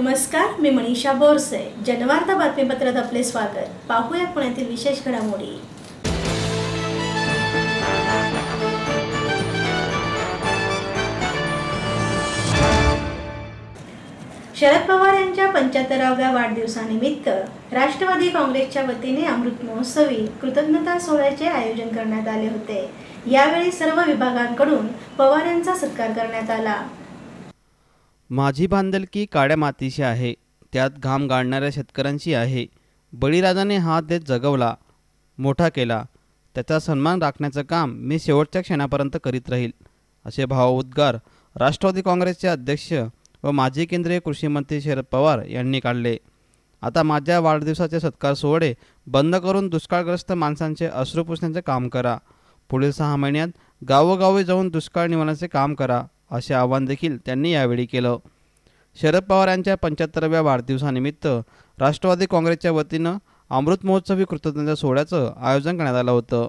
नमस्कार, मी मनीषा बोरसे. जनवार्ता बातमीपत्रात आपले स्वागत. पाहूया पुण्यातील विशेष घडामोडी. शरद पवार यांच्या 75व्या वाढदिवसानिमित्त राष्ट्रवादी काँग्रेसच्या वतीने अमृत महोत्सवी कृतज्ञता सोहळ्याचे आयोजन करण्यात आले होते. यावेळी सर्व विभागांकडून पवार यांचा सत्कार करण्यात आला. माझी बांधलकी काळ्या मातीशी आहे, त्यात घाम गाळणाऱ्या शेतकऱ्यांची आहे. बळीराजाने हात देत जगवला, मोठा केला, त्याचा सन्मान राखण्याचं काम मी शेवटच्या क्षणापर्यंत करीत राहील, असे भावोद्गार राष्ट्रवादी काँग्रेसचे अध्यक्ष व माजी केंद्रीय कृषी मंत्री शरद पवार यांनी काढले. आता माझ्या वाढदिवसाचे सत्कार सोहळे बंद करून दुष्काळग्रस्त माणसांचे अश्रू पुसण्याचे काम करा. पुढील 6 महिन्यात गावोगावी जाऊन दुष्काळ निवारणाचे काम करा, असे आवाहन देखील त्यांनी यावेळी केलं. शरद पवार यांच्या 75व्या वाढदिवसानिमित्त राष्ट्रवादी काँग्रेसच्या वतीनं अमृत महोत्सवी कृतज्ञता सोहळ्याचं आयोजन करण्यात आलं होतं.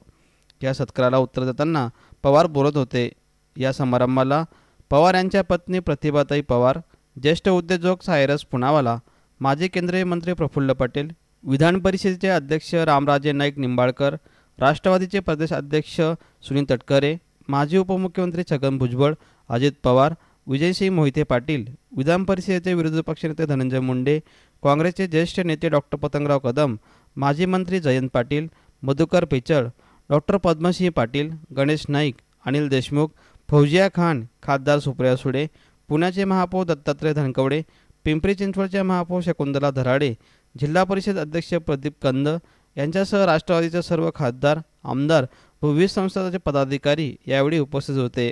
या सत्काराला उत्तर देताना पवार बोलत होते. या समारंभाला पवार यांच्या पत्नी प्रतिभाताई पवार, ज्येष्ठ उद्योजक सायरस पुनावाला, माजी केंद्रीय मंत्री प्रफुल्ल पटेल, विधान परिषदेचे अध्यक्ष रामराजे नाईक निंबाळकर, राष्ट्रवादीचे प्रदेश अध्यक्ष सुनील तटकरे, माजी उपमुख्यमंत्री छगन भुजबळ, अजित पवार, विजयसिंह मोहिते पाटील, विधान परिषदेचे विरोधी पक्षनेते धनंजय मुंडे, काँग्रेसचे ज्येष्ठ नेते डॉक्टर पतंगराव कदम, माजी मंत्री जयंत पाटील, मधुकर पिचड, डॉक्टर पद्मसिंह पाटील, गणेश नाईक, अनिल देशमुख, फौजिया खान, खासदार सुप्रिया सुळे, पुण्याचे महापौर दत्तात्रय धनकवडे, पिंपरी चिंचवडच्या महापौर शकुंतला धराडे, जिल्हा परिषद अध्यक्ष प्रदीप कंद यांच्यासह राष्ट्रवादीचे सर्व खासदार, आमदार व विविध संस्थांचे पदाधिकारी यावेळी उपस्थित होते.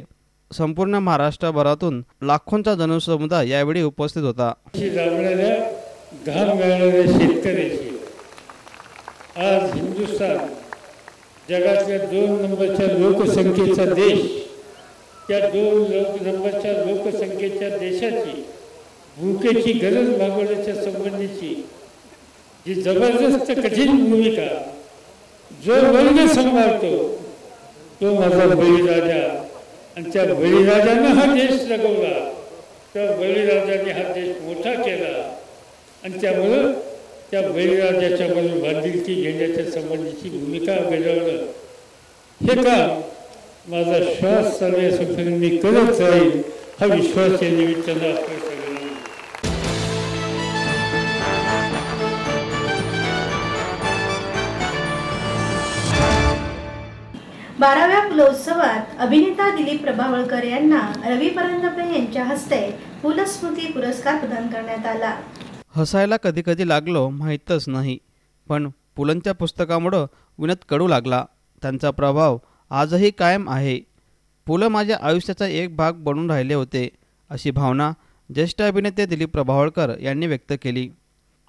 संपूर्ण महाराष्ट्रभरातून लाखोंचा जनसमुदाय यावेळी उपस्थित होता. घाम गाळणाऱ्या शेतकऱ्याची आज हिंदुस्थान जगातल्या 2 नंबरच्या लोकसंख्येचा देश, त्या 2 नंबरच्या लोकसंख्येच्या देशाची भूकेची गरज भागवण्याच्या संबंधीची जी जबरदस्त कठीण भूमिका जो वर्ग सांभाळतो तो माझा बळीराजा, आणि त्या बळीराजानं हा देश जगवला, त्या बळीराजाने हा देश मोठा केला, आणि त्यामुळं त्या बळीराजाच्या म्हणून बांधिलकी घेण्याच्या संबंधीची भूमिका बजावणं हे काम माझा श्वास चालण्यासाठी मी करत राहील, हा विश्वास या निमित्तानं आपण सगळ्यांना. 12व्या पुलोत्सवात अभिनेता दिलीप प्रभावळकर यांना रवी परांजपे यांच्या हस्ते पुलस्मृती पुरस्कार प्रदान करण्यात आला. हसायला कधी कधी लागलो माहीतच नाही, पण पुलंच्या पुस्तकामुळं विनोद कळू लागला. त्यांचा प्रभाव आजही कायम आहे. पुलं माझ्या आयुष्याचा एक भाग बनून राहिले होते, अशी भावना ज्येष्ठ अभिनेते दिलीप प्रभावळकर यांनी व्यक्त केली.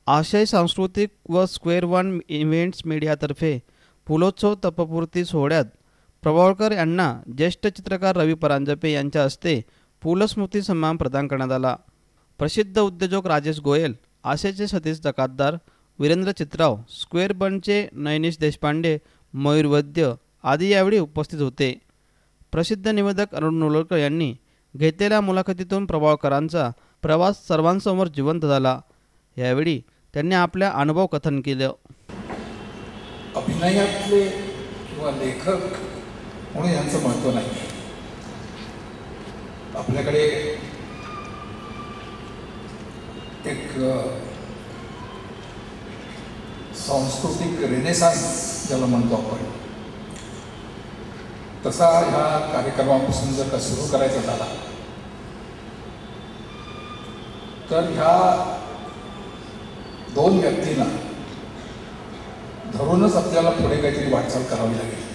आशय सांस्कृतिक व स्क्वेअर वन इव्हेंट्स मीडियातर्फे पुलोत्सव तपपूर्ती सोहळ्यात प्रभावळकर यांना ज्येष्ठ चित्रकार रवी परांजपे यांच्या हस्ते पुलस्मृती सन्मान प्रदान करण्यात आला. प्रसिद्ध उद्योजक राजेश गोयल, आशयचे सतीश जकातदार, वीरेंद्र चित्राव, स्क्वेअर बनचे नयनीश देशपांडे, मयूर वैद्य आदी यावेळी उपस्थित होते. प्रसिद्ध निवेदक अरुण नोलरकर यांनी घेतलेल्या मुलाखतीतून प्रभावळकरांचा प्रवास सर्वांसमोर जिवंत झाला. यावेळी त्यांनी आपल्या अनुभव कथन केलं. अभिनयातले किंवा लेखक म्हणून यांचं महत्त्व नाही. आपल्याकडे एक सांस्कृतिक रेनेसान्स ज्याला म्हणतो आपण, तसा ह्या कार्यक्रमापासून जर का सुरू करायचा झाला तर ह्या 2 व्यक्तींना धरूनच आपल्याला पुढे काहीतरी वाटचाल करावी लागेल.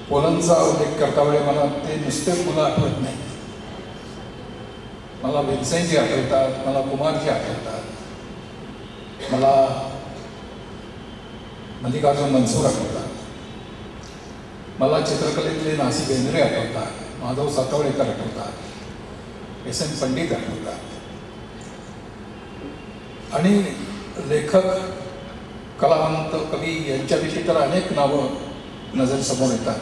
पुलंचा उल्लेख करता वेळी मला ते नुसते पुलं आठवत नाही, मला भीमसेनजी आठवतात, मला कुमारजी आठवतात, मला मल्लिकार्जुन मनसूर आठवतात, मला चित्रकलेतले नासी बेंद्रे आठवतात, माधव सातवळेकर आठवतात, एस.एन. पंडित आठवतात, आणि लेखक, कलावंत, कवी यांच्याविषयी तर अनेक नावं नजरेसमोर येतात.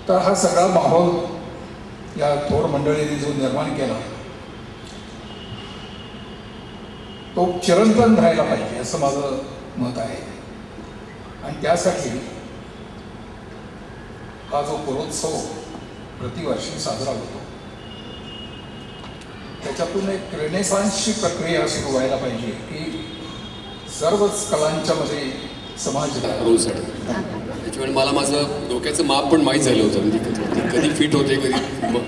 तर हा सगळा माहोल या थोर मंडळीने जो निर्माण केला तो चिरंतन राहायला पाहिजे असं माझं मत आहे. आणि त्यासाठी हा जो पुरोत्सव प्रतिवर्षी साजरा होतो त्याच्यातून एक रेनेसान्सची प्रक्रिया सुरू व्हायला पाहिजे की सर्वच कलांच्या मध्ये समाज रोजसाठी. त्याच्यामुळे मला माझं डोक्याचं माप पण माहीत झालं होतं, म्हणजे कधी फिट होते कधी. मग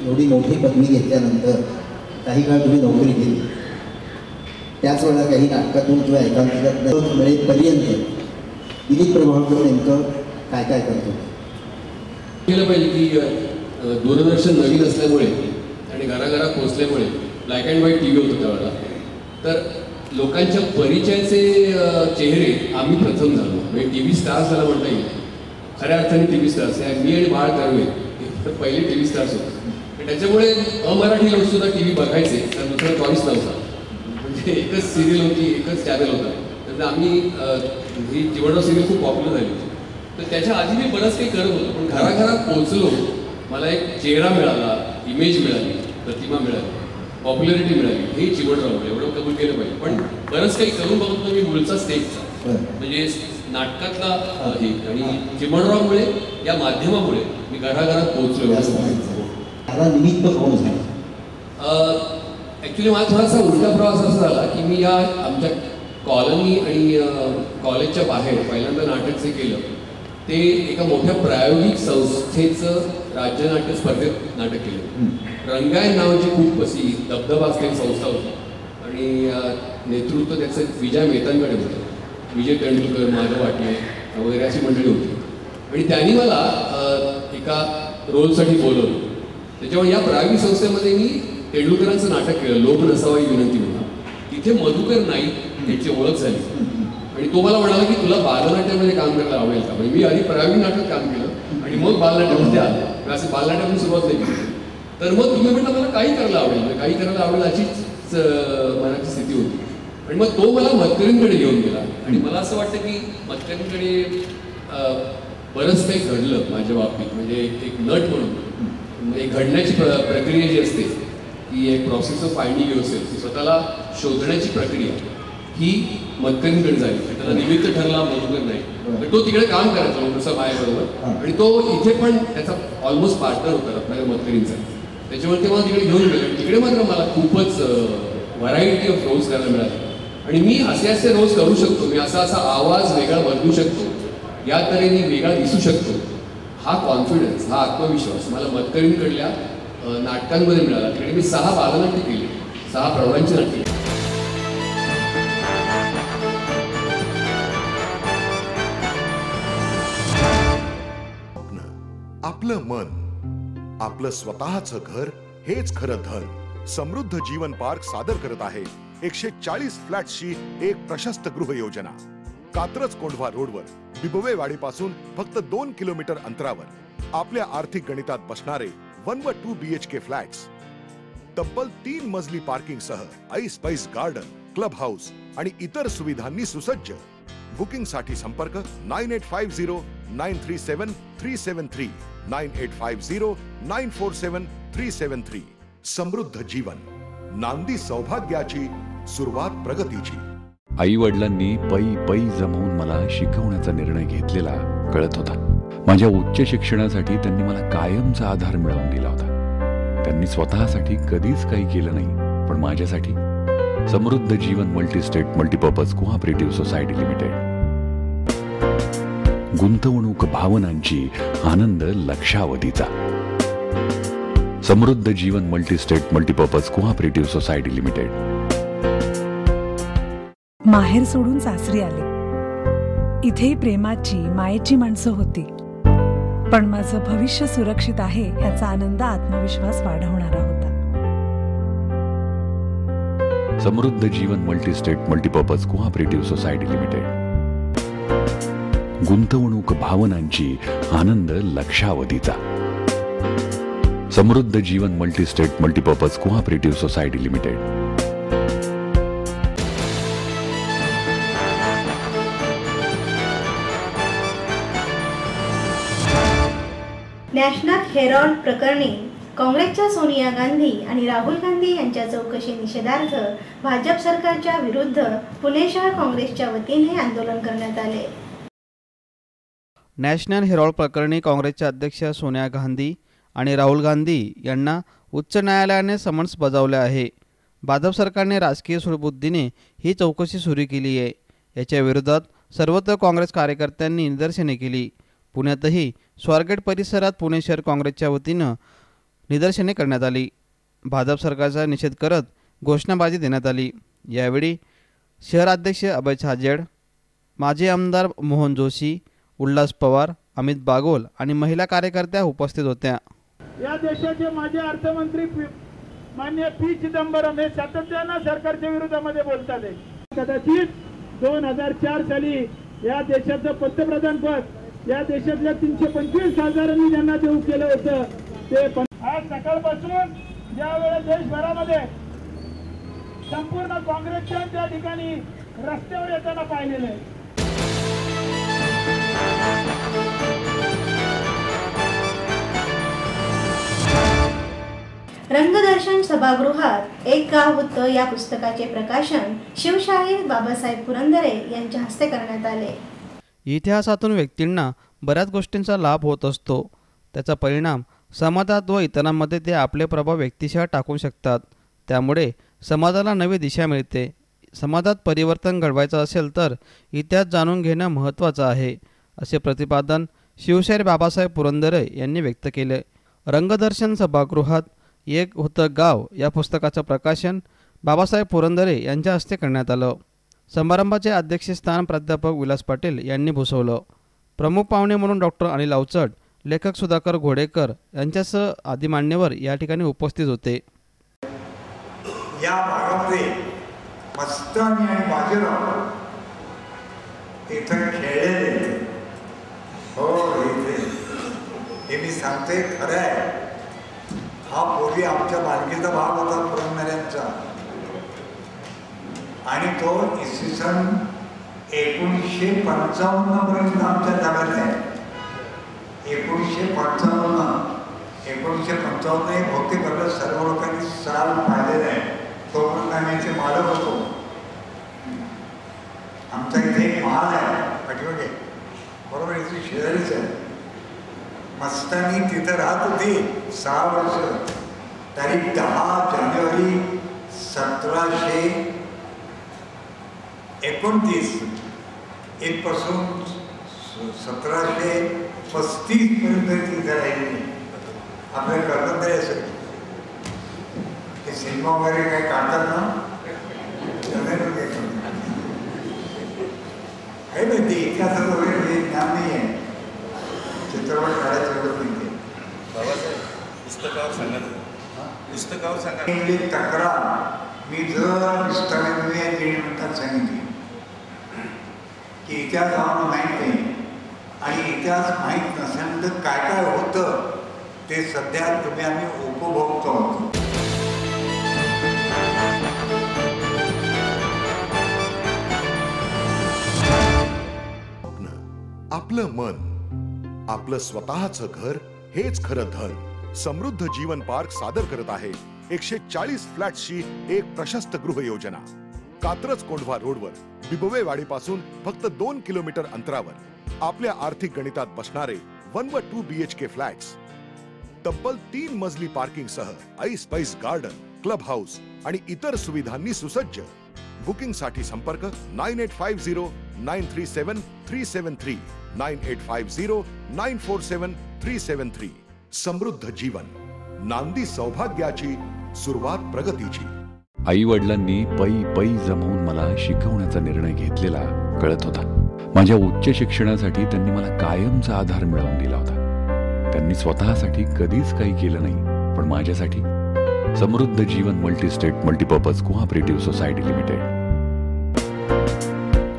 एवढी मोठी पदवी घेतल्यानंतर काही काळ तुम्ही नोकरी केली, त्याच वेळेला काही नाटकातून किंवा एकांकिकात मिळेपर्यंत दिलीप प्रभावकर नेमकं काय काय करतो केलं पाहिजे की दूरदर्शन नवीन असल्यामुळे आणि घराघरात पोचल्यामुळे black and white T V होतं त्यावेळेला, तर लोकांच्या परिचयाचे चेहरे आम्ही प्रथम झालो. म्हणजे टी व्ही स्टार्स झाला म्हणता येईल, खऱ्या अर्थाने टी व्ही स्टार्स. मी आणि बाळ कर्वे तर पहिले टी व्ही स्टार्स होते. त्याच्यामुळे अमराठी लोकसुद्धा टी व्ही बघायचे, तर दुसरा चॉईस नव्हता. म्हणजे एकच सिरियल होती, एकच चॅनल होता. तर आम्ही ही जीवनराव सिरियल खूप पॉप्युलर झाली होती. तर त्याच्या आधी मी बरंच काही करत होतो, पण घराघरात पोचलो, मला एक चेहरा मिळाला, इमेज मिळाली, प्रतिमा मिळाली, पॉप्युलरिटी मिळाली. हे जीवनराव एवढं कबूल केलं पाहिजे. पण बरंच काही करून बघतो मी मूळचा स्टेजचा, म्हणजे नाटकातला हे. आणि जीवनरावमुळे या माध्यमामुळे मी घराघरात पोहोचलो. त्याला निमित्त कोण झालं? ॲक्च्युली माझा थोडासा उलटा प्रवास असा झाला की मी या आमच्या कॉलनी आणि कॉलेजच्या बाहेर पहिल्यांदा नाटक जे केलं ते एका मोठ्या प्रायोगिक संस्थेचं राज्यनाट्य स्पर्धेत नाटक केलं. रंगायन नावाची खूप अशी दबदबा असलेली संस्था होती आणि नेतृत्व त्याचं विजय मेहतांकडे होतं. विजय तेंडुलकर, माधव वाटले वगैरे अशी मंडळी होती. आणि त्यांनी मला एका रोलसाठी बोलवलं. त्याच्यामुळे या प्रायोगिक संस्थेमध्ये मी तेंडुलकरांचं नाटक केलं, लोक नसावा ही विनंती म्हणून. तिथे मधुकर नाईक याची ओळख झाली आणि तो मला म्हणाला की तुला बालनाट्यामध्ये काम करायला आवडेल का. म्हणजे मी आधी प्रायोगिक नाटक काम केलं आणि मग बालनाट्यामध्ये आलं. असं बालनाट्यातून सुरुवात नाही केली. तर मग तुम्ही म्हटलं मला काही करायला आवडेल, म्हणजे काही करायला आवडेल अशीच मनाची स्थिती होती. आणि मग तो मला मतकरींकडे घेऊन गेला. आणि मला असं वाटतं की मतकरींकडे बरंच काही घडलं माझ्या बाबतीत. म्हणजे एक नट म्हणून एक घडण्याची प्रक्रिया जी असते ती एक प्रोसेस ऑफ फाइंडिंग युअरसेल्फ, ती स्वतःला शोधण्याची प्रक्रिया ही मतकरींकडे जाईल. त्याला निमित्त ठरला मधुकर नाही, तर तो तिकडे काम करायचा लोकसा माझ्याबरोबर. आणि तो इथे पण त्याचा ऑलमोस्ट पार्टनर होता रत्नाकर मतकरींचा. त्याच्यामुळे ते मला तिकडे घेऊन गेले. तिकडे मात्र मला खूपच व्हरायटी ऑफ रोल्स करायला मिळाले. आणि मी असे असे रोल्स करू शकतो, मी असा असा आवाज वेगळा बदलू शकतो, या तऱ्हेने वेगळा दिसू शकतो, हा कॉन्फिडन्स, हा आत्मविश्वास मला मतकरींकडल्या नाटकांमध्ये मिळाला. तिकडे मी 6 बालनाट्य केली, 6 प्रौढांची नाटके. आपलं मन, आपलं स्वतःचं घर हेच खरं धन. समृद्ध जीवन पार्क सादर करत आहे 140 फ्लॅट्सची एक प्रशस्त गृह योजना. कात्रज कोंढवा रोडवर बिबवेवाडीपासून फक्त 2 किलोमीटर अंतरावर आपल्या आर्थिक गणितात बसणारे 1 व 2 BHK फ्लॅट्स. तब्बल 3 मजली पार्किंग सह ऐस गार्डन, क्लब हाऊस आणि इतर सुविधांनी सुसज्ज. बुकिंग साठी संपर्क 9850937373 9850947373. समृद्ध जीवन, नांदी सौभाग्याची, सुरुवात प्रगतीची. आई वडिलांनी पै पै जमवून मला शिकवण्याचा निर्णय घेतलेला कळत होता. माझ्या उच्च शिक्षणासाठी त्यांनी मला कायमचा आधार मिळवून दिला होता. त्यांनी स्वतःसाठी कधीच काही केलं नाही, पण माझ्यासाठी Samruddha Jeevan multistate multipurpose cooperative society limited. गुंतवणूक भावनांची, आनंद लक्षावधीचा. Samruddha Jeevan multistate multipurpose cooperative society limited. माहेर सोडून सासरी आले. इथेही प्रेमाची, मायेची माणसं होती. पण माझं भविष्य सुरक्षित आहे ह्याचा आनंद, आत्मविश्वास वाढवणारा होता. Samruddha Jeevan multistate multipurpose cooperative society limited. गुंतवणूक भावनांची, आनंद लक्षावधीचा. Samruddha Jeevan multistate multipurpose cooperative society limited. National Herald प्रकरणी काँग्रेसच्या सोनिया गांधी आणि राहुल गांधी यांच्या चौकशी निषेधार्थ भाजप सरकारच्या विरुद्ध पुणे शहर काँग्रेसच्या वतीने आंदोलन करण्यात आले. नॅशनल हेरॉल्ड प्रकरणी काँग्रेसच्या अध्यक्ष सोनिया गांधी आणि राहुल गांधी यांना उच्च न्यायालयाने समन्स बजावले आहे. भाजप सरकारने राजकीय सूडबुद्धीने ही चौकशी सुरू केली आहे. याच्या विरोधात सर्वत्र काँग्रेस कार्यकर्त्यांनी निदर्शने केली. पुण्यातही स्वारगेट परिसरात पुणे शहर काँग्रेसच्या वतीनं निदर्शने करण्यात आली. भाजप सरकारचा निषेध करत घोषणाबाजी देण्यात आली. यावेळी शहराध्यक्ष अभय छाजेड, माजी आमदार मोहन जोशी, उल्हास पवार, अमित बागोल आणि महिला कार्यकर्त्या उपस्थित होत्या. या देशाचे माजी अर्थमंत्री माननीय पी चिदंबरम हे सातत्यानं सरकारच्या विरोधामध्ये बोलतात. कदाचित 2004 साली या देशाचं पंतप्रधान पद या देशातल्या 325 खासदारांनी ज्यांना देऊ केलं होतं ते आज सकाळपासून ज्यावेळेस देशभरामध्ये संपूर्ण काँग्रेसच्या त्या ठिकाणी रस्त्यावर येताना पाहिलेलं आहे. रंगदर्शन सभागृहात एक गाव होतं या पुस्तकाचे प्रकाशन शिवशाहीर बाबासाहेब पुरंदरे यांच्या हस्ते करण्यात आले. इतिहासातून व्यक्तींना बऱ्याच गोष्टींचा लाभ होत असतो. त्याचा परिणाम समाजात व इतरांमध्ये ते आपले प्रभाव व्यक्तिशः टाकू शकतात. त्यामुळे समाजाला नवी दिशा मिळते. समाजात परिवर्तन घडवायचं असेल तर इतिहास जाणून घेणं महत्त्वाचं आहे, असे प्रतिपादन शिवशाहीर बाबासाहेब पुरंदरे यांनी व्यक्त केले. रंगदर्शन सभागृहात एक होतं गाव या पुस्तकाचं प्रकाशन बाबासाहेब पुरंदरे यांच्या हस्ते करण्यात आलं. समारंभाचे अध्यक्षस्थान प्राध्यापक विलास पाटील यांनी भूषवलं. प्रमुख पाहुणे म्हणून डॉक्टर अनिल अवचट, लेखक सुधाकर घोडेकर यांच्यासह आदी मान्यवर या ठिकाणी उपस्थित होते. या भागामध्ये मस्तानी आणि बाजीराव इथं खेळलेले हो हे मी सांगते खरं आहे. हा पूर्वी आमच्या मालकीचा भाग होता पुरंदऱ्यांचा आणि तो इसवी सन 1955 पर्यंत आमच्या ताब्यात आहे. 1955 एक बहुतेक आपल्या सर्व लोकांनी साल पाहिलेला आहे. तोपर्यंत आम्ही इथे मालक होतो. आमचा इथे एक महाल आहे पाठीमागे, बरोबर इथे शेजारीच आहे. मस्तानी तिथं राहत होती 6 वर्ष. तारीख 10 जानेवारी 1729 इथपासून 1735 पर्यंत तिथे राहिली. आपल्या कर्मचारी असेल ते सिनेमा वगैरे काय काढतात ना, काही माहिती इतिहासाचं वगैरे ज्ञान नाही आहे. चित्रपट काढायचं एवढं माहिती. बाबासाहेब पुस्तकावर सांगा. तक्रार मी जर विस्ताराने सांगितली की इतिहास आम्हाला माहीत नाही आणि इतिहास माहीत नसल्यानंतर काय काय होतं ते सध्या तुम्ही आम्ही उपभोगतो आहोत. आपलं मन, आपलं स्वतःचं घर हेच खरं धन. समृद्ध जीवन पार्क सादर करत आहे 140 फ्लॅट्सची एक प्रशस्त गृह योजना. कात्रज कोंढवा रोडवर बिबवेवाडीपासून फक्त 2 किलोमीटर अंतरावर आपल्या आर्थिक गणितात बसणारे 1 व 2 BHK फ्लॅट्स. तब्बल 3 मजली पार्किंग सह ऐस पैस गार्डन, क्लब हाऊस आणि इतर सुविधांनी सुसज्ज. बुकिंग साठी संपर्क 9850937373 9850947373. समृद्ध जीवन, नांदी सौभाग्याची, सुरुवात प्रगतीची. आई वडिलांनी पै पै जमवून मला शिकवण्याचा निर्णय घेतलेला कळत होता. माझ्या उच्च शिक्षणासाठी त्यांनी मला कायमचा आधार मिळवून दिला होता. त्यांनी स्वतःसाठी कधीच काही केलं नाही, पण माझ्यासाठी Samruddha Jeevan multistate multipurpose cooperative society limited.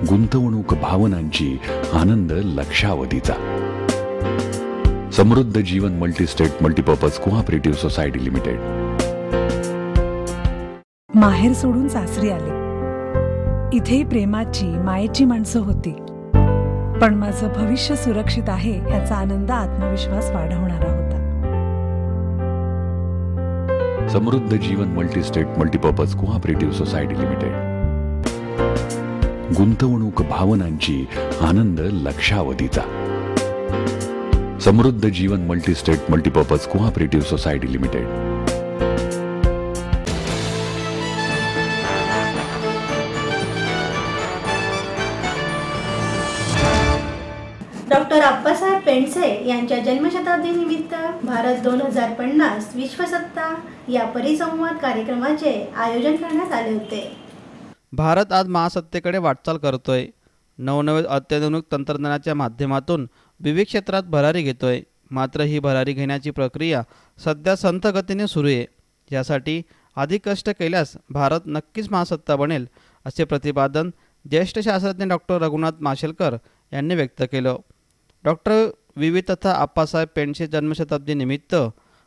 गुंतवणूक भावनांची, आनंद लक्षावधीचा. Samruddha Jeevan multistate multipurpose cooperative society limited. माहेर सोडून सासरी आले. इथेही प्रेमाची, मायेची माणसं होती. पण माझं भविष्य सुरक्षित आहे ह्याचा आनंद, आत्मविश्वास वाढवणारा होता. Samruddha Jeevan multistate multipurpose cooperative society limited. गुंतवणूक भावनांची, आनंद लक्षावधीचा. Samruddha Jeevan multistate multipurpose cooperative society limited. Doctor Appasaheb Pendse यांच्या जन्मशताब्दी निमित्त भारत 2050 विश्वसत्ता या परिसंवाद कार्यक्रमाचे आयोजन करण्यात आले होते. भारत आज महासत्तेकडे वाटचाल करतोय. नवनवे अत्याधुनिक तंत्रज्ञानाच्या माध्यमातून विविध क्षेत्रात भरारी घेतोय. मात्र ही भरारी घेण्याची प्रक्रिया सध्या संथ गतीने सुरू आहे. यासाठी अधिक कष्ट केल्यास भारत नक्कीच महासत्ता बनेल, असे प्रतिपादन ज्येष्ठ शास्त्रज्ञ डॉक्टर रघुनाथ माशेलकर यांनी व्यक्त केलं. डॉक्टर विवी तथा आप्पासाहेब पेंडसे जन्मशताब्दी निमित्त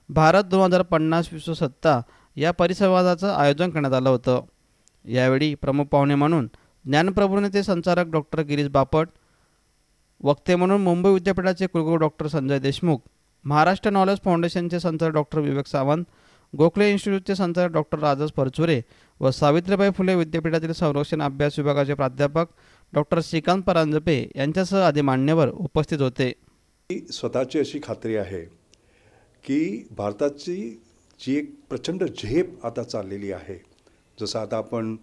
भारत 2050 विश्वसत्ता या परिसंवादाचं आयोजन करण्यात आलं होतं. यावेळी प्रमुख पाहुणे म्हणून ज्ञानप्रबोधिनीचे संचालक डॉक्टर गिरीश बापट, वक्ते म्हणून मुंबई विद्यापीठाचे कुलगुरू डॉक्टर संजय देशमुख, महाराष्ट्र नॉलेज फाउंडेशनचे संचालक डॉक्टर विवेक सावंत, गोखले इन्स्टिट्यूटचे संचालक डॉक्टर राजस परचुरे व सावित्रीबाई फुले विद्यापीठातील संरक्षण अभ्यास विभागाचे प्राध्यापक डॉक्टर श्रीकांत परांजपे यांच्यासह आदी मान्यवर उपस्थित होते. स्वतःची अशी खात्री आहे की भारताची जी एक प्रचंड झेप आता चाललेली आहे, जसं आता आपण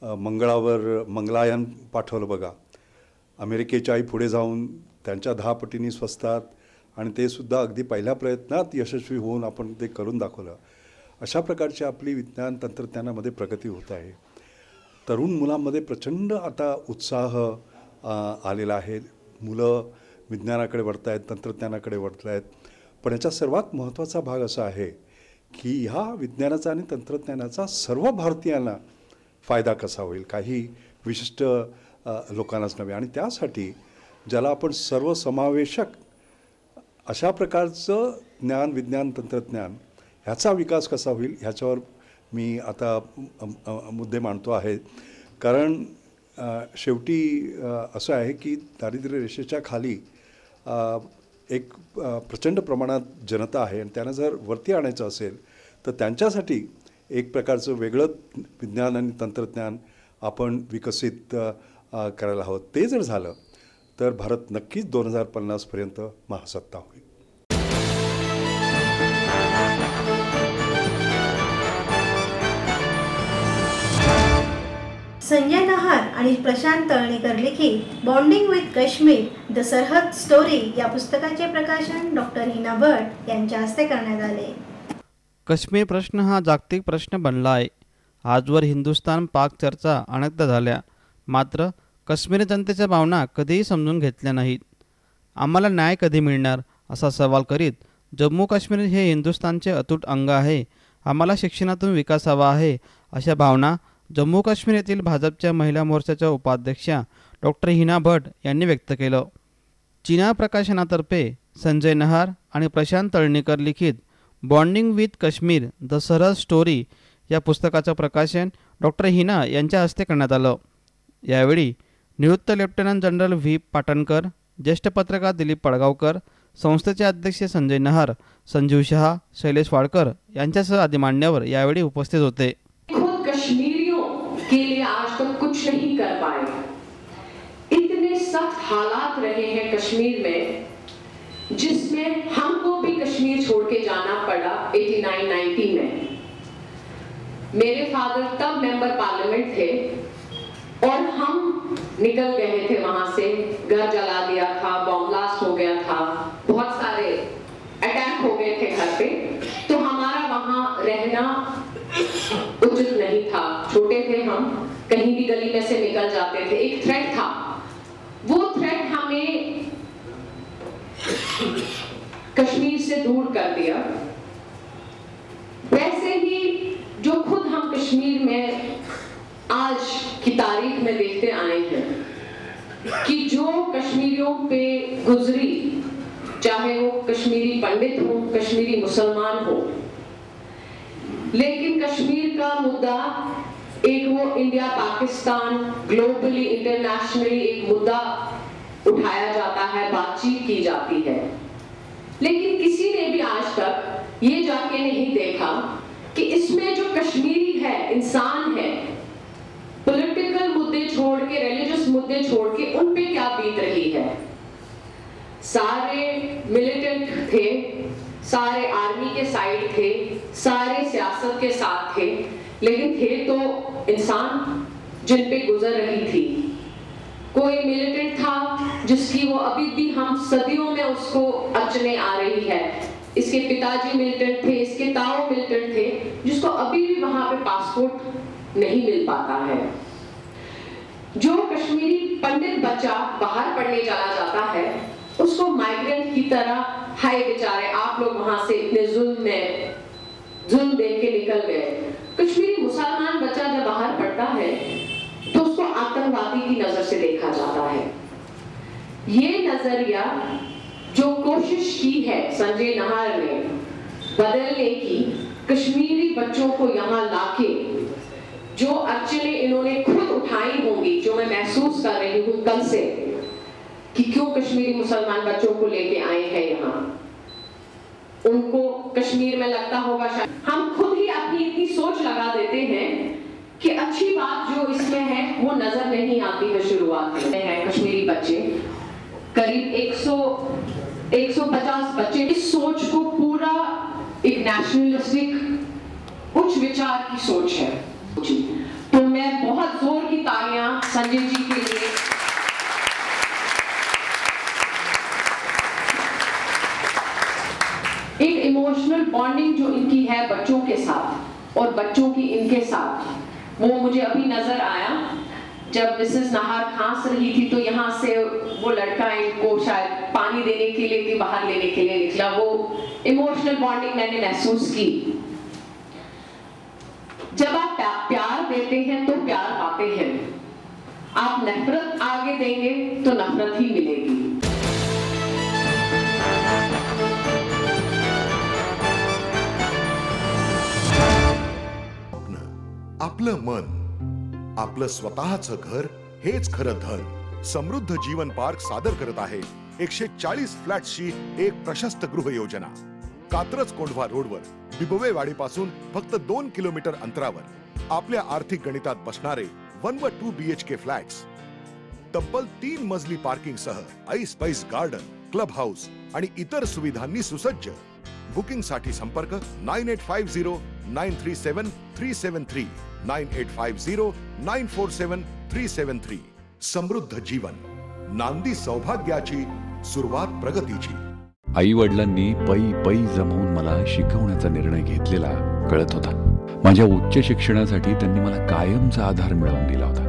मंगळावर मंगलायान पाठवलं बघा, अमेरिकेच्याही पुढे जाऊन त्यांच्या 10 पटींनी स्वस्तात, आणि ते सुद्धा अगदी पहिल्या प्रयत्नात यशस्वी होऊन आपण ते करून दाखवलं. अशा प्रकारची आपली विज्ञान तंत्रज्ञानामध्ये प्रगती होत आहे. तरुण मुलांमध्ये प्रचंड आता उत्साह आलेला आहे. मुलं विज्ञानाकडे वळत आहेत, तंत्रज्ञानाकडे वळत आहेत. पण याचा सर्वात महत्त्वाचा भाग असा आहे की ह्या विज्ञानाचा आणि तंत्रज्ञानाचा सर्व भारतीयांना फायदा कसा होईल, काही विशिष्ट लोकांनाच नव्हे. आणि त्यासाठी ज्याला आपण सर्वसमावेशक अशा प्रकारचं ज्ञान, विज्ञान, तंत्रज्ञान ह्याचा विकास कसा होईल ह्याच्यावर मी आता मुद्दे मांडतो आहे. कारण शेवटी असं आहे की दारिद्र्य रेषेच्या खाली एक प्रचंड प्रमाणात जनता आहे, आणि त्यांना जर वरती आणायचं असेल तर त्यांच्यासाठी एक प्रकारचं वेगळं विज्ञान आणि तंत्रज्ञान आपण विकसित करायला हवं. ते जर झालं तर भारत नक्कीच 2050पर्यंत महासत्ता होईल. संजय नहार आणि प्रशांत तळणीकर लिखित बॉन्डिंग विथ काश्मीर द सरहद स्टोरी या पुस्तकाचे प्रकाशन डॉक्टर हिना भट यांच्या हस्ते करण्यात आले. काश्मीर प्रश्न हा जागतिक प्रश्न बनला आहे. आजवर हिंदुस्थान पाक चर्चा अनेकदा झाल्या, मात्र काश्मीरी जनतेच्या भावना कधीही समजून घेतल्या नाहीत. आम्हाला न्याय कधी मिळणार असा सवाल करीत जम्मू काश्मीर हे हिंदुस्थानचे अतूट अंग आहे, आम्हाला शिक्षणातून विकास हवा आहे, अशा भावना जम्मू काश्मीर येथील भाजपच्या महिला मोर्चाच्या उपाध्यक्षा डॉक्टर हिना भट यांनी व्यक्त केलं. चिना प्रकाशनातर्फे संजय नहार आणि प्रशांत तळणीकर लिखित बॉन्डिंग विथ काश्मीर द सरहद स्टोरी या पुस्तकाचं प्रकाशन डॉक्टर हिना यांच्या हस्ते करण्यात आलं. यावेळी निवृत्त लेफ्टनंट जनरल व्ही पाटणकर, ज्येष्ठ पत्रकार दिलीप पडगावकर, संस्थेचे अध्यक्ष संजय नहार, संजीव शहा, शैलेश वाडकर यांच्यासह आदी मान्यवर यावेळी उपस्थित होते. कश्मीरियों के लिए आज तक कुछ नहीं कर पाए. इतने सख्त हालात रहे हैं कश्मीर में, जिसमें हमको भी कश्मीर छोड़ के जाना पड़ा 89-90 में. मेरे फादर तब मेंबर पार्लियामेंट थे और हम निकल गए थे वहां से. घर जला दिया था, बॉम्ब ब्लास्ट हो गया था, बहुत सारे अटैक हो गए थे घर पे. तो हमारा वहां रहना उचित नहीं था. छोटे थे हम, कहीं भी गली में से निकल जाते थे. एक थ्रेट था, वो थ्रेट हमें कश्मीर से दूर कर दिया. वैसे ही जो खुद हम कश्मीर में आज की तारीख में देखते आए हैं कि जो कश्मीरियों पे गुजरी, चाहे वो कश्मीरी पंडित हो, कश्मीरी मुसलमान हो, लेकिन कश्मीर का मुद्दा एक वो इंडिया पाकिस्तान ग्लोबली इंटरनेशनली एक मुद्दा उठाया जाता है, बातचीत की जाती है. लेकिन किसी ने भी आज तक ये जाके नहीं देखा कि इसमें जो कश्मीरी है, इंसान है, पॉलिटिकल मुद्दे छोड़ के, रिलीजियस मुद्दे छोड़ के उन पे क्या बीत रही है। सारे मिलिटेंट थे, सारे आर्मी के साइड थे, सारे सियासत के साथ थे, लेकिन थे तो इंसान जिन पे गुजर रही थी। कोई मिलिटेंट था जिसकी वो अभी भी हम सदियों में उसको अचने आ रही है। इसके पिताजी मिलिटेंट थे, इसके ताऊ मिलिटेंट थे, जिसको अभी भी वहां पे पासपोर्ट नहीं मिल पाता है। जो कश्मीरी पंडित बच्चा बाहर पढ़ने चला जाता है, उसको माइग्रेंट की तरह, हाय बेचारे आप लोग वहां से इतने जुल्म देख के निकल गए। कश्मीरी मुसलमान बच्चा जब बाहर पढ़ता है तो उसको आतंकवादी की नजर से देखा जाता है। ये नजरिया जो कोशिश की है संजय नाहर ने बदलने की, कश्मीरी बच्चों को यहाँ लाके जो अड़चने इन्होंने खुद उठाई होंगी, जो मैं महसूस कर रही हूँ कल से कि क्यों कश्मीरी मुसलमान बच्चों को लेके आए हैं यहाँ, उनको कश्मीर में लगता होगा शायद हम खुद ही अपनी इतनी सोच लगा देते हैं कि अच्छी बात जो इसमें है वो नजर नहीं आती है। शुरुआत में है कश्मीरी बच्चे करीब 150 बच्चे इस सोच को पूरा एक नेशनलिस्टिक उच्च विचार की सोच है। तो मैं बहुत जोर की तालियां संजय जी के लिए एक इमोशनल बॉन्डिंग जो इनकी है बच्चों के साथ और बच्चों की इनके साथ, वो मुझे अभी नजर आया जब मिसेस नाहर खांस रही थी तो यहाँ से वो लड़का इनको शायद पानी देने के लिए, बाहर लेने के लिए निकला। वो इमोशनल बॉन्डिंग मैंने महसूस की। जब आप प्यार देते हैं तो प्यार पाते हैं, आप नफरत आगे देंगे तो नफरत ही मिलेगी। आपलं मन, आपलं स्वतःचं घर हेच खरं धन. समृद्ध जीवन पार्क सादर करत आहे 140 फ्लॅट्सची एक प्रशस्त गृह योजना. कात्रज कोंढवा रोडवर बिबवेवाडीपासून फक्त 2 किलोमीटर अंतरावर आपल्या आर्थिक गणितात बसणारे 1 व 2 BHK फ्लॅट्स. तब्बल 3 मजली पार्किंग सह ऐस पैस गार्डन, क्लब हाऊस आणि इतर सुविधांनी सुसज्ज. बुकिंग साठी संपर्क 9850937373 9850947373. समृद्ध जीवन, नांदी सौभाग्याची, सुरुवात प्रगतीची. आई वडिलांनी पै पै जमवून मला शिकवण्याचा निर्णय घेतलेला कळत होता. माझ्या उच्च शिक्षणासाठी त्यांनी मला कायमचा आधार मिळवून दिला होता.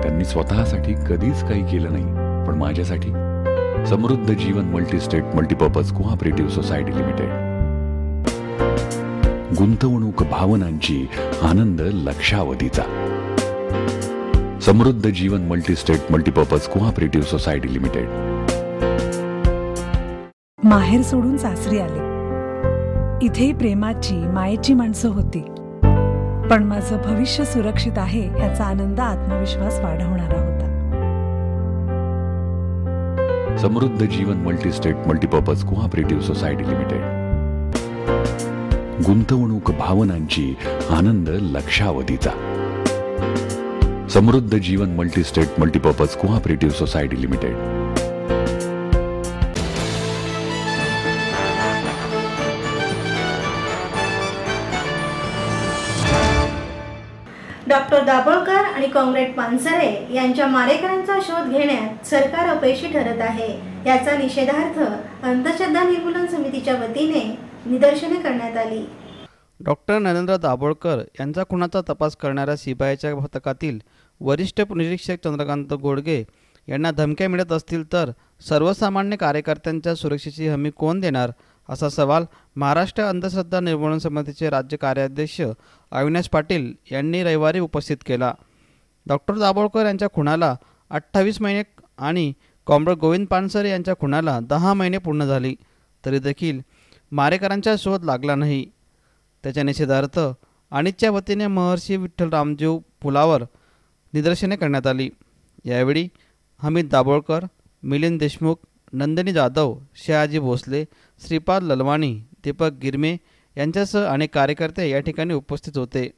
त्यांनी स्वतःसाठी कधीच काही केलं नाही, पण माझ्यासाठी Samruddha Jeevan multistate multipurpose cooperative society limited. गुंतवणूक भावनांची, आनंद लक्षावधीचा. Samruddha Jeevan multistate multipurpose cooperative society limited. माहेर सोडून सासरी आले. इथेही प्रेमाची, मायेची माणसं होती, पण माझं भविष्य सुरक्षित आहे ह्याचा आनंद, आत्मविश्वास वाढवणारा होता. Samruddha Jeevan multistate multipurpose cooperative society limited. गुंतवणूक भावनांची, आनंद लक्षावधीचा. Samruddha Jeevan multistate multipurpose cooperative society limited. Doctor Dabholkar आणि कॉम्रेड पानसरे यांच्या मारेकऱ्यांचा शोध घेण्यात सरकार अपयशी ठरत आहे. याचा निषेधार्थ अंधश्रद्धा निर्मूलन समितीच्या वतीने निदर्शने करण्यात आली. डॉक्टर नरेंद्र दाभोळकर यांचा खुनाचा तपास करणाऱ्या सीबीआयच्या पथकातील वरिष्ठ निरीक्षक चंद्रकांत गोडगे यांना धमक्या मिळत असतील तर सर्वसामान्य कार्यकर्त्यांच्या सुरक्षेची हमी कोण देणार, असा सवाल महाराष्ट्र अंधश्रद्धा निर्मूलन समितीचे राज्य कार्याध्यक्ष अविनाश पाटील यांनी रविवारी उपस्थित केला. डॉक्टर दाभोळकर यांच्या खुनाला 28 महिने आणि कॉम्रेड गोविंद पानसरे यांच्या खुनाला 10 महिने पूर्ण झाली, तरी देखील मारेकरांचा शोध लागला नाही. त्याच्या निषेधार्थ अनितच्या वतीने महर्षी विठ्ठल रामजीव पुलावर निदर्शने करण्यात आली. यावेळी हमीद दाभोळकर, मिलिंद देशमुख, नंदिनी जाधव, शहाजी भोसले, श्रीपाद ललवाणी, दीपक गिरमे यांच्यासह अनेक कार्यकर्ते या ठिकाणी उपस्थित होते.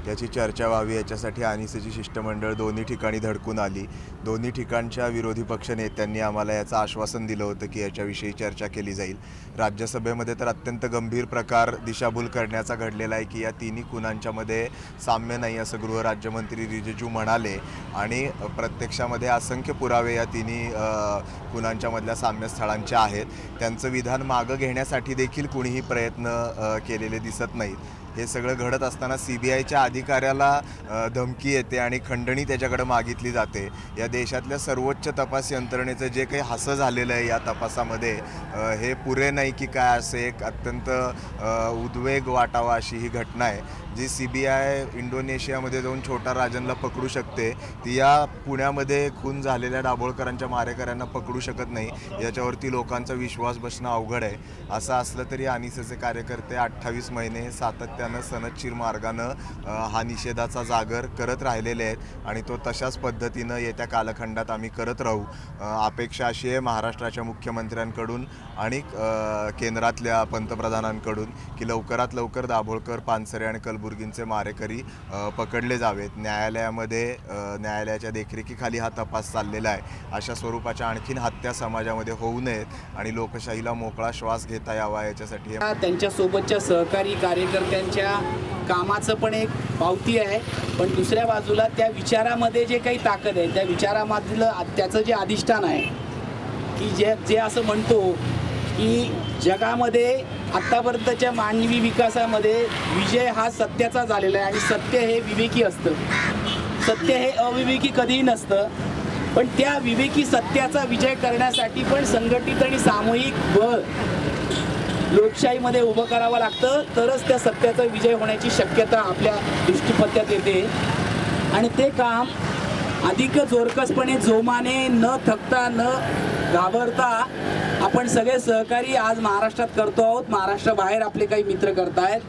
याची चर्चा व्हावी याच्यासाठी अनिसेची शिष्टमंडळ दोन्ही ठिकाणी धडकून आली. दोन्ही ठिकाणच्या विरोधी पक्ष नेत्यांनी आम्हाला याचं आश्वासन दिलं होतं की याच्याविषयी चर्चा केली जाईल. राज्यसभेमध्ये तर अत्यंत गंभीर प्रकार दिशाभूल करण्याचा घडलेला आहे की या तिन्ही खुनांच्यामध्ये साम्य नाही असं गृहराज्यमंत्री रिजिजू म्हणाले आणि प्रत्यक्षामध्ये असंख्य पुरावे या तिन्ही खुनांच्यामधल्या साम्यस्थळांचे आहेत. त्यांचं विधान मागं घेण्यासाठी देखील कुणीही प्रयत्न केलेले दिसत नाहीत. हे सगळं घडत असताना CBIच्या अधिकाऱ्याला धमकी येते आणि खंडणी त्याच्याकडे मागितली जाते. या देशातल्या सर्वोच्च तपास यंत्रणेचं जे काही हास्य झालेलं आहे या तपासामध्ये हे पुरे नाही की काय, असे एक अत्यंत उद्वेग वाटावा अशी ही घटना आहे. जी CBI इंडोनेशियामध्ये जाऊन छोटा राजनला पकडू शकते ती या पुण्यामध्ये खून झालेल्या दाभोळकरांच्या मारेकऱ्यांना पकडू शकत नाही. याच्यावरती लोकांचा विश्वास बसणं अवघड आहे. असं असलं तरी अनिसेचे कार्यकर्ते 28 महिने सातत्यानं सनदशीर मार्गानं हा निषेधाचा जागर करत राहिलेले आहेत आणि तो तशाच पद्धतीनं येत्या कालखंडात आम्ही करत राहू. अपेक्षा अशी आहे महाराष्ट्राच्या मुख्यमंत्र्यांकडून आणि केंद्रातल्या पंतप्रधानांकडून की लवकरात लवकर दाभोळकर, पानसरे आणि कलबुर्गींचे मारेकरी पकडले जावेत. न्यायालयाच्या देखरेखीखाली हा तपास चाललेला आहे. अशा स्वरूपाच्या आणखीन हत्या समाजामध्ये होऊ नयेत आणि लोकशाहीला मोकळा श्वास घेता यावा याच्यासाठी त्यांच्यासोबतच्या सहकारी कार्यकर्त्यांच्या कामाचं पण एक पावती आहे. पण दुसऱ्या बाजूला त्या विचारामध्ये जे काही ताकद आहे त्या विचारामधलं त्याचं जे अधिष्ठान आहे की जे असं म्हणतो की जगामध्ये आत्तापर्यंतच्या मानवी विकासामध्ये विजय हा सत्याचा झालेला आहे आणि सत्य हे विवेकी असतं. सत्य हे अविवेकी कधीही नसतं. पण त्या विवेकी सत्याचा विजय करण्यासाठी पण संघटित आणि सामूहिक बळ लोकशाहीमध्ये उभं करावं लागतं. तरच त्या सत्याचा विजय होण्याची शक्यता आपल्या दृष्टीपथात येते आणि ते काम अधिक जोरकसपणे, जोमाने, न थकता, न घाबरता आपण सगळे सहकारी आज महाराष्ट्रात करतो आहोत. महाराष्ट्राबाहेर आपले काही मित्र करतायत.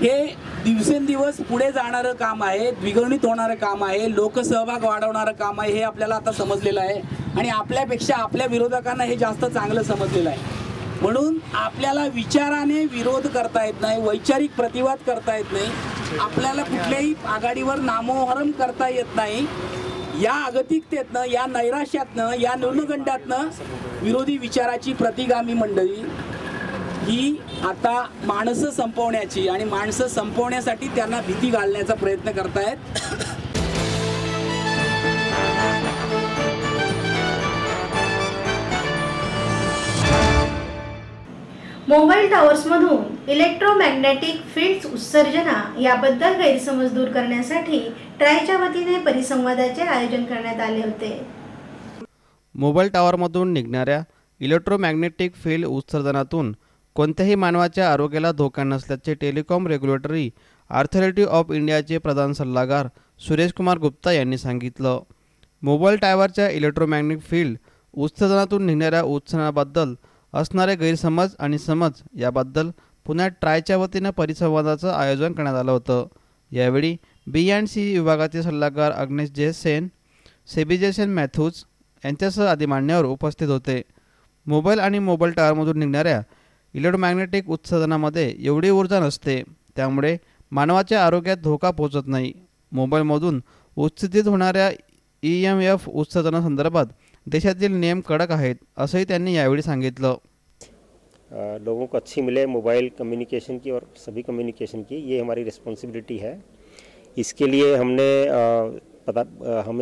हे दिवसेंदिवस पुढे जाणारं काम आहे, द्विगुणित होणारं काम आहे, लोकसहभाग वाढवणारं काम आहे. हे आपल्याला आता समजलेलं आहे आणि आपल्यापेक्षा आपल्या विरोधकांना हे जास्त चांगलं समजलेलं आहे. म्हणून आपल्याला विचाराने विरोध करता येत नाही, वैचारिक प्रतिवाद करता येत नाही, आपल्याला कुठल्याही आघाडीवर नामोहरम करता येत नाही. या अगतिकतेतनं, या नैराश्यातनं, या न्यूनगंडातनं विरोधी विचाराची प्रतिगामी मंडळी ही आता माणसं संपवण्याची आणि माणसं संपवण्यासाठी त्यांना भीती घालण्याचा प्रयत्न करतायत. मोबाईल टॉवर्समधून इलेक्ट्रोमॅग्नेटिक फील्ड्स उत्सर्जना याबद्दल गैरसमज दूर करण्यासाठी ट्रायच्या वतीने परिसंवादाचे आयोजन करण्यात आले होते. मोबाईल टॉवरमधून निघणाऱ्या इलेक्ट्रोमॅग्नेटिक फील्ड उत्सर्जनातून कोणत्याही मानवाच्या आरोग्याला धोका नसल्याचे टेलिकॉम रेग्युलेटरी ऑथॉरिटी ऑफ इंडियाचे प्रधान सल्लागार सुरेश कुमार गुप्ता यांनी सांगितलं. मोबाईल टॉवरच्या इलेक्ट्रोमॅग्नेटिक फील्ड उत्सर्जनातून निघणाऱ्या उत्सर्जनाबद्दल असणारे गैरसमज आणि समज याबद्दल पुण्यात ट्रायच्या वतीनं परिसंवादाचं आयोजन करण्यात आलं होतं. यावेळी B&C विभागाचे सल्लागार अग्नेश जयसेन, सेबिजेशन मॅथ्यूज यांच्यासह आदी मान्यवर उपस्थित होते. मोबाईल आणि मोबाईल टॉवरमधून निघणाऱ्या इलेक्ट्रोमॅग्नेटिक उत्सर्जनामध्ये एवढी ऊर्जा नसते, त्यामुळे मानवाच्या आरोग्यात धोका पोहोचत नाही. मोबाईलमधून उत्सर्जित होणाऱ्या EMF उत्सर्जनासंदर्भात देशातील नियम कडक आहेत, असंही त्यांनी यावेळी सांगितलं. लोगों को अच्छी मिले मोबाइल कम्युनिकेशन की और सभी कम्युनिकेशन की, ये हमारी रिस्पॉन्सिबिलिटी है. इसके लिए हमें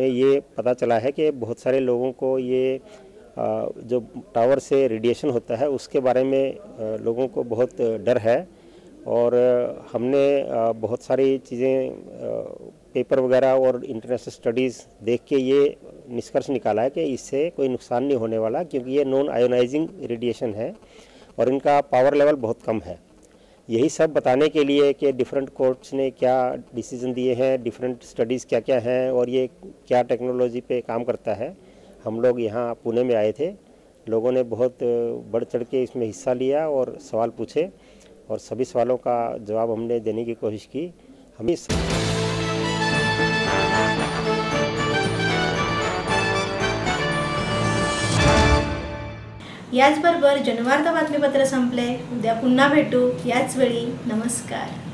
ये पता चला है कि बहुत सारे लोगों को ये जो टावर से रेडिएशन होता है उसके बारे में लोगों को बहुत डर है और हमने बहुत सारी चीज़ें पेपर वगैरह और इंटरनेशनल स्टडीज़ देख के ये निष्कर्ष निकाला है कि इससे कोई नुकसान नहीं होने वाला, क्योंकि ये नॉन आयोनाइजिंग रेडिएशन है और इनका पावर लेवल बहुत कम है. यही सब बताने के लिए कि डिफरेंट कोर्ट्स ने क्या डिसीजन दिए हैं, डिफरेंट स्टडीज़ क्या क्या हैं और ये क्या टेक्नोलॉजी पे काम करता है, हम लोग यहाँ पुणे में आए थे. लोगों ने बहुत बढ़ चढ़ के इसमें हिस्सा लिया और सवाल पूछे और सभी सवालों का जवाब हमने देने की कोशिश की. हमें याचबरोबर जनवार्ता बातमीपत्र संपले. उद्या पुन्हा भेटू याच वेळी. नमस्कार.